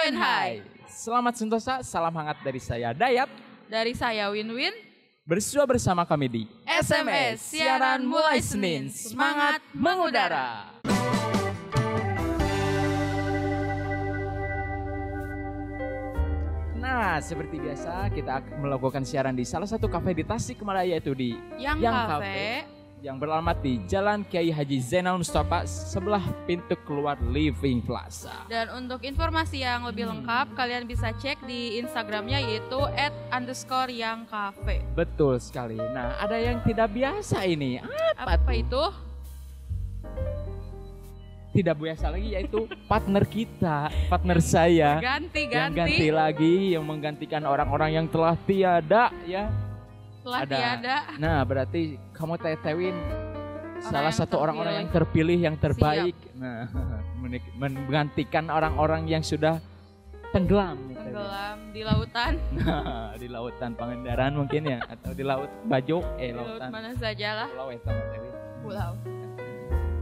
Poin High. Selamat sentosa, salam hangat dari saya Dayat. Dari saya Win-Win. Bersua bersama kami di SMS, siaran mulai Senin. Semangat mengudara. Nah, seperti biasa kita akan melakukan siaran di salah satu kafe di Tasikmalaya, yaitu di Yang Cafe. Yang beralamat di Jalan Kiai Haji Zainal Mustafa sebelah pintu keluar Living Plaza. Dan untuk informasi yang lebih lengkap, kalian bisa cek di Instagramnya yaitu @_yangcafe. Betul sekali. Nah, ada yang tidak biasa ini. Apa tuh? Itu? Tidak biasa lagi, yaitu partner kita, partner saya. Yang ganti lagi, yang menggantikan orang-orang yang telah tiada ya. Tiada. Nah, berarti kamu tetewin salah satu orang-orang yang terpilih, yang terbaik. Siap. Nah, menggantikan orang-orang yang sudah tenggelam di lautan. Nah, di lautan Pangandaran mungkin ya, atau di laut Bajo, Laut lautan. mana saja lah. Pulau.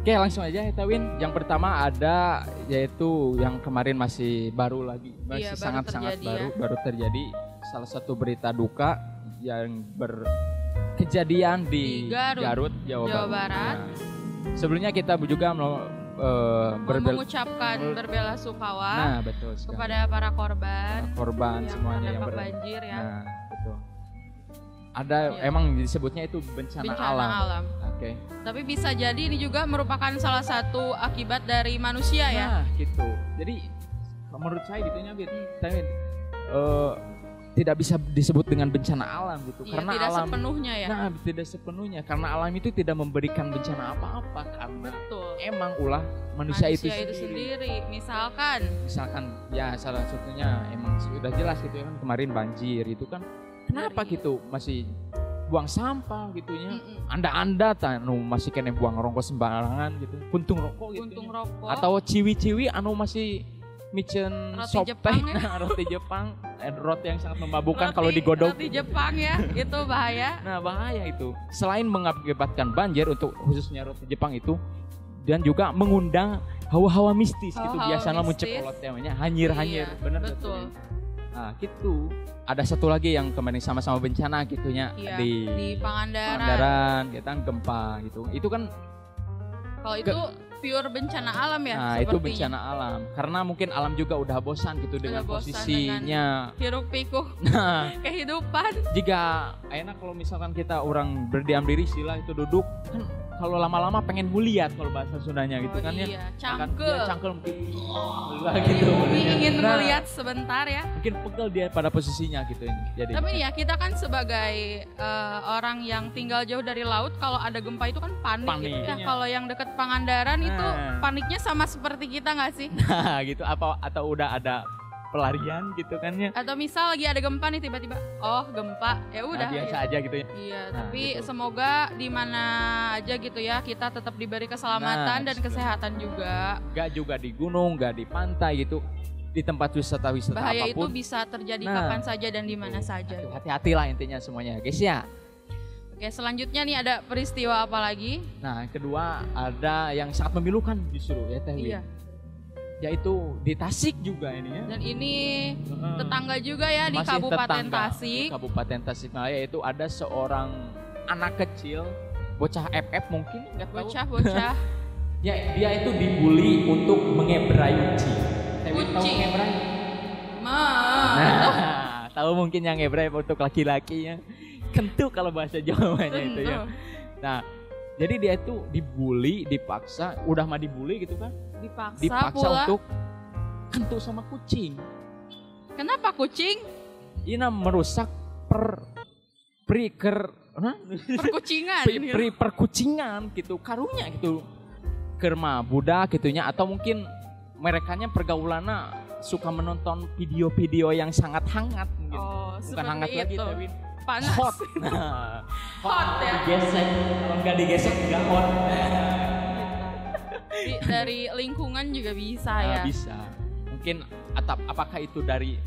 Oke, langsung aja ya Tawin. Yang pertama ada yaitu yang kemarin masih baru lagi, masih sangat-sangat baru terjadi salah satu berita duka yang berkejadian di Garut, Jawa Barat. Nah, sebelumnya kita juga mengucapkan berbela-sungkawa. Nah, betul sekali. Kepada para korban semuanya yang banjir ya. Nah, betul. Ada emang disebutnya itu bencana alam. Oke. Tapi bisa jadi ini juga merupakan salah satu akibat dari manusia ya. Nah, gitu. Jadi menurut saya gitunya tidak bisa disebut dengan bencana alam gitu, karena tidak alam sepenuhnya ya. Nah, tidak sepenuhnya karena alam itu tidak memberikan bencana apa-apa karena emang ulah manusia itu sendiri. Misalkan ya salah satunya emang sudah jelas gitu ya kan, kemarin banjir itu kan kenapa gitu masih buang sampah gitunya. Anda masih kena buang rokok sembarangan gitu. Puntung rokok gitu. Atau ciwi-ciwi masih micen sop teh, roti Jepang, roti yang sangat memabukkan kalau digodok. Roti Jepang ya, itu bahaya. Nah, bahaya itu. Selain mengakibatkan banjir untuk khususnya roti Jepang itu, dan juga mengundang hawa-hawa mistis gitu. Biasanya muncul kolot namanya hanyir-hanyir, benar betul. Nah, gitu. Ada satu lagi yang kemarin sama-sama bencana gitunya di Pangandaran, kita gempa gitu. Itu kan kalau itu pure bencana alam ya. Nah, itu bencana alam. Karena mungkin alam juga udah bosan gitu dengan posisinya. Hiruk pikuk kehidupan. Jika enak kalau misalkan kita orang berdiam diri sila itu duduk kan, kalau lama-lama pengen melihat kalau bahasa Sundanya gitu kan ya. Cangkel mungkin gitu. Ingin melihat sebentar ya. Mungkin pegel dia pada posisinya gitu ini. Jadi tapi ya kita kan sebagai orang yang tinggal jauh dari laut, kalau ada gempa itu kan panik. Gitu. Ya, kalau yang dekat Pangandaran itu paniknya sama seperti kita nggak sih? Nah gitu, atau udah ada pelarian gitu kan ya. Atau misal lagi ada gempa nih tiba-tiba, gempa, ya udah. Biasa aja gitu ya. Iya, tapi gitu. Semoga di mana aja gitu ya kita tetap diberi keselamatan dan kesehatan juga. Gak juga di gunung, gak di pantai gitu. Di tempat wisata-wisata bahaya apapun. Bahaya itu bisa terjadi kapan saja dan di mana saja. Hati-hatilah intinya semuanya guys ya. Oke, selanjutnya nih ada peristiwa apa lagi? Nah, kedua ada yang sangat memilukan justru ya Teh. Iya. Yaitu di Tasik juga ini ya. Dan ini tetangga juga ya di Kabupaten Tasik. Di Kabupaten Tasikmalaya itu ada seorang anak kecil, bocah FF mungkin, enggak tahu. Bocah. Ya, dia itu dibully untuk mengebrai kucing. Tahu mengebrai? Nah, tahu mungkin yang ngebrai untuk laki-lakinya. Kentu kalau bahasa Jawanya itu ya. Nah, jadi dia itu dibully, dipaksa, udah mah dibully gitu kan? Dipaksa pula untuk kentu sama kucing. Kenapa kucing? Ini merusak perkucingan gitu, karunya gitu. Kerma budak gitunya, atau mungkin merekanya pergaulannya suka menonton video-video yang sangat hangat mungkin. Bukan hangat lagi tapi panas. Hot. Nah, hot ya. Digesek, kalau nggak digesek nggak hot. Dari lingkungan juga bisa ya. Bisa. Mungkin apakah itu dari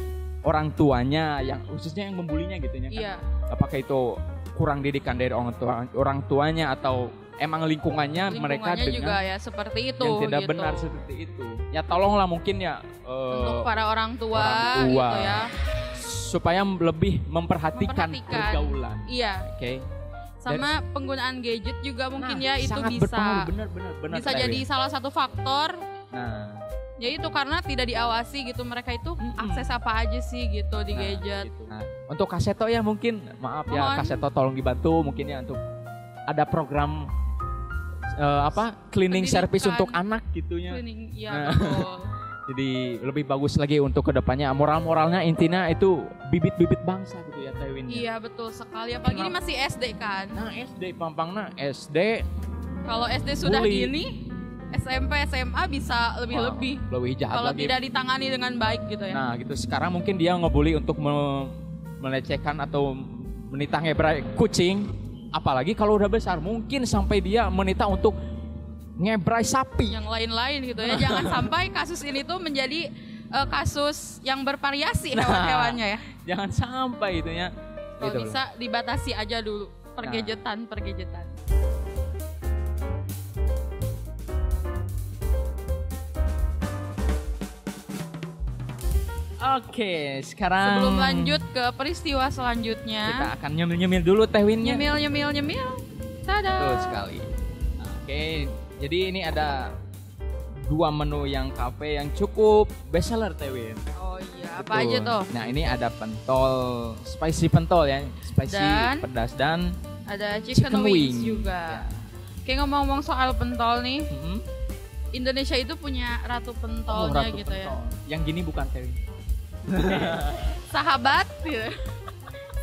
orang tuanya yang khususnya yang membulinya gitu ya kan? Iya. Apakah itu kurang didikan dari orang tuanya atau emang lingkungannya mereka dengan juga ya seperti itu yang tidak gitu. benar seperti itu. Ya tolonglah mungkin ya untuk para orang tua gitu ya, supaya lebih memperhatikan pergaulan. Iya. Oke. Sama penggunaan gadget juga mungkin ya itu sangat bisa benar, bisa jadi salah satu faktor. Nah, ya itu karena tidak diawasi gitu, mereka itu akses apa aja sih gitu di gadget. Gitu. Nah, untuk Kaseto ya mungkin maaf ya Kaseto tolong dibantu mungkin ya untuk ada program cleaning service untuk anak gitunya. Cleaning, ya betul. Jadi lebih bagus lagi untuk kedepannya, moral-moralnya intinya itu bibit-bibit bangsa gitu ya Tewin. Iya betul sekali, apalagi ini masih SD kan. Nah SD pampangnya SD. Kalau SD sudah gini, SMP SMA bisa lebih-lebih. Lebih jahat kalau lagi. Tidak ditangani dengan baik gitu ya. Nah gitu, sekarang mungkin dia ngebully untuk melecehkan atau menita ngebrai kucing. Apalagi kalau udah besar, mungkin sampai dia menita untuk ngebrai sapi. Yang lain-lain gitu ya. Jangan sampai kasus ini tuh menjadi kasus yang bervariasi hewan-hewannya ya. Jangan sampai itu ya. Kalau gitu bisa dibatasi aja dulu pergejetan. Oke, sekarang sebelum lanjut ke peristiwa selanjutnya, kita akan nyemil-nyemil dulu Teh Winnya. Nyemil. Tada. Betul sekali. Oke, jadi ini ada 2 menu yang kafe yang cukup bestseller Teh Win. Oh iya, apa aja tuh? Nah, ini ada pentol, spicy pentol ya, spicy pedas dan ada chicken wings juga. Kayak ngomong-ngomong soal pentol nih, Indonesia itu punya ratu pentolnya gitu ya. Yang gini bukan Teh Win. Sahabat gitu.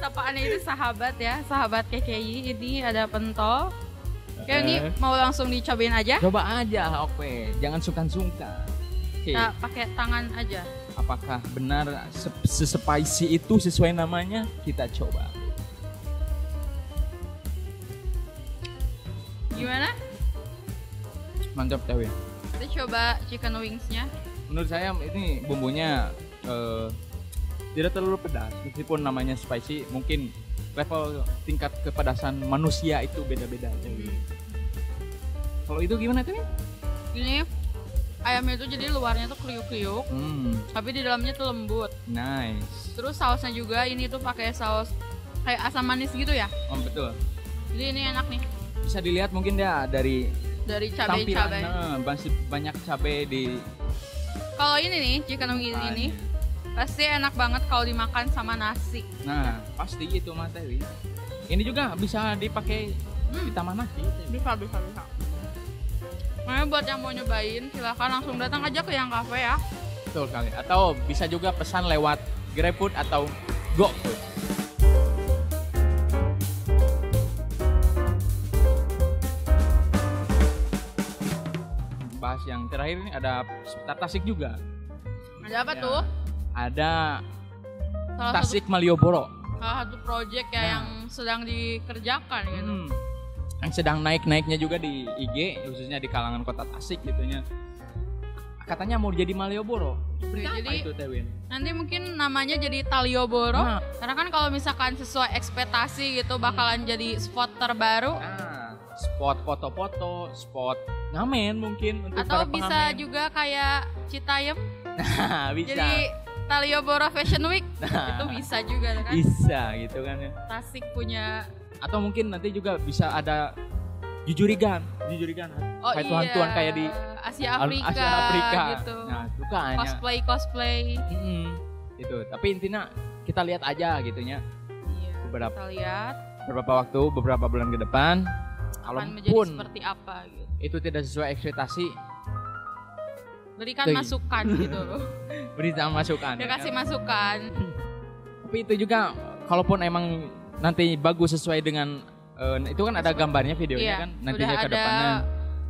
Sapaannya itu sahabat ya, sahabat KKI. Ini ada pentol. Oke, ini mau langsung dicobain aja? Coba aja, oke. Jangan sungkan-sungkan. Kita pakai tangan aja. Apakah benar sespicy itu sesuai namanya? Kita coba. Gimana? Mantap Teh Win. Kita coba chicken wings-nya. Menurut saya ini bumbunya tidak terlalu pedas, meskipun namanya spicy, mungkin level tingkat kepedasan manusia itu beda-beda. Kalau itu gimana tuh? Ini ayamnya itu jadi luarnya tuh kriuk-kriuk, tapi di dalamnya tuh lembut. Nice. Terus sausnya juga ini tuh pakai saus kayak asam manis gitu ya? Oh betul. Jadi ini enak nih. Bisa dilihat mungkin ya dari cabai-cabai. Masih banyak cabai di. Kalau ini nih chicken wings ini pasti enak banget kalau dimakan sama nasi. Nah, pasti itu Mas Teh Win. Ini juga bisa dipakai ditambah nasi. Bisa. Makanya buat yang mau nyobain silahkan langsung datang aja ke Yang Cafe ya. Betul kali. Atau bisa juga pesan lewat GrabFood atau GoFood. Bahas yang terakhir ini ada seputar Tasik juga. Ada apa tuh? Ada Tasik Malioboro. Salah satu proyek ya yang sedang dikerjakan gitu. Yang sedang naik-naiknya juga di IG, khususnya di kalangan kota Tasik gitunya. Katanya mau jadi Malioboro. Jadi itu Teh Win? Nanti mungkin namanya jadi Talioboro. Karena kan kalau misalkan sesuai ekspektasi gitu bakalan jadi spot terbaru. Spot foto-foto, spot ngamen mungkin untuk atau para bisa pengamen. Juga kayak Citayam. Bisa. Jadi Talioboro Fashion Week itu bisa juga kan? Bisa gitu kan ya. Tasik punya. Atau mungkin nanti juga bisa ada jujurigan. Oh kayak tuan-tuan kayak di Asia Afrika gitu. Nah, itu kan cosplay. Itu. Tapi intinya kita lihat aja gitunya. Iya. Kita lihat beberapa bulan ke depan akan menjadi seperti apa gitu. Itu tidak sesuai ekspektasi. Berikan masukan gitu. Berikan masukan. Ya kasih masukan. Tapi itu juga kalaupun emang nanti bagus sesuai dengan itu kan ada gambarnya videonya kan nantinya ke depannya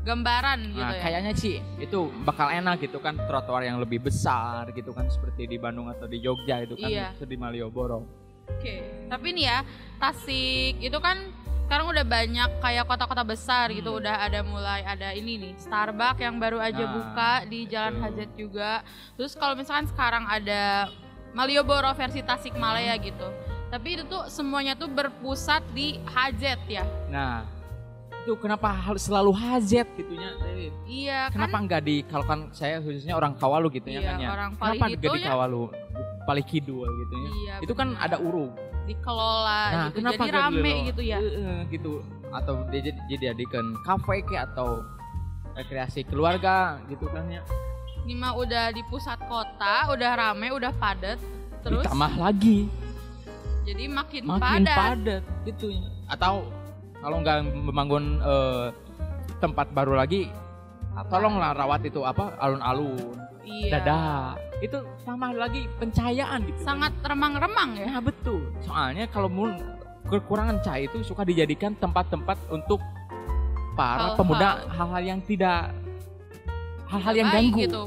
gambaran gitu ya. Kayaknya sih itu bakal enak gitu kan, trotoar yang lebih besar gitu kan seperti di Bandung atau di Jogja itu kan itu di Malioboro. Oke. Tapi nih ya, Tasik itu kan sekarang udah banyak kayak kota-kota besar gitu, udah mulai ada ini nih Starbucks yang baru aja buka di Jalan Hazet juga. Terus kalau misalkan sekarang ada Malioboro versi Tasikmalaya gitu. Tapi itu tuh semuanya tuh berpusat di Hazet ya. Nah, Itu kenapa harus selalu HZ gitunya? Iya Kenapa kan? nggak di, kalau kan saya khususnya orang Kawalu gitu ya Iya, kan ya. orang Kenapa Pali nggak di Hito ya. Kawalu, Pali Kidul gitu ya. Iya, Itu kan benar. ada urung. Dikelola Nah, gitu. kenapa Jadi nggak rame dikelola? gitu ya. Gitu. Atau dijadikan kafe kayak atau rekreasi keluarga gitu kan ya. Ini mah udah di pusat kota, udah rame, udah padat. Terus Ditambah lagi jadi makin makin padat. padat gitu ya. Atau kalau nggak membangun tempat baru lagi, tolonglah rawat itu apa, alun-alun, Iya. dadah. Itu tambah lagi pencahayaan gitu. Sangat remang-remang ya. Ya betul. Soalnya kalau kekurangan cahaya itu suka dijadikan tempat-tempat untuk para Hal-hal. pemuda hal-hal yang tidak, hal-hal yang Baik ganggu. gitu.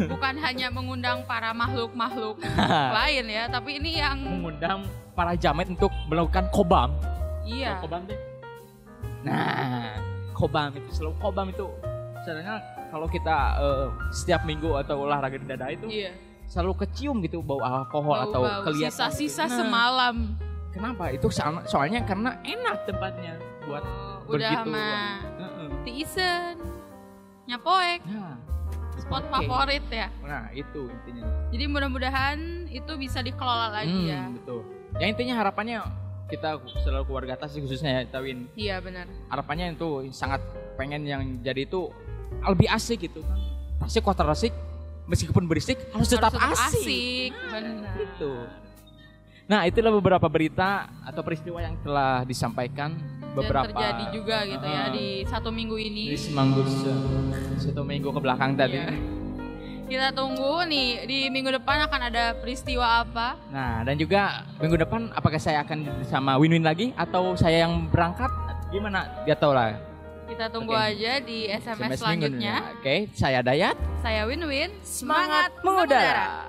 Bukan hanya mengundang para makhluk-makhluk lain ya, tapi ini yang Mengundang para jamet untuk melakukan kobam. iya. Tahu kobam deh. Nah, kobam itu selalu kobam itu. Sebenarnya kalau kita setiap minggu atau olahraga di dada itu Iya. selalu kecium gitu bau alkohol atau Bau-bau, kelihatan sisa-sisa gitu. Nah, semalam. kenapa? Itu soalnya karena enak tempatnya buat Udah begitu. sama Heeh. tiisen, nyapoek, Nah, spot oke. favorit ya. Nah, itu intinya. Jadi mudah-mudahan itu bisa dikelola lagi ya. Betul. Yang intinya harapannya kita selalu keluarga atas sih khususnya ya, Tawin. Iya benar. Harapannya itu sangat pengen yang jadi itu lebih asik gitu kan. Tasik kota Tasik meskipun berisik harus tetap asik. Benar. Gitu. Nah, itulah beberapa berita atau peristiwa yang telah disampaikan beberapa Dan terjadi juga gitu ya di satu minggu ini. di Semanggus satu minggu ke belakang tadi. Iya. Kita tunggu nih di minggu depan akan ada peristiwa apa. Nah, dan juga minggu depan apakah saya akan sama Win-Win lagi atau saya yang berangkat? Gimana? Gak tau lah. Kita tunggu Oke. aja di SMS SMS minggu selanjutnya. Oke, saya Dayat. Saya Win-Win. Semangat mengudara.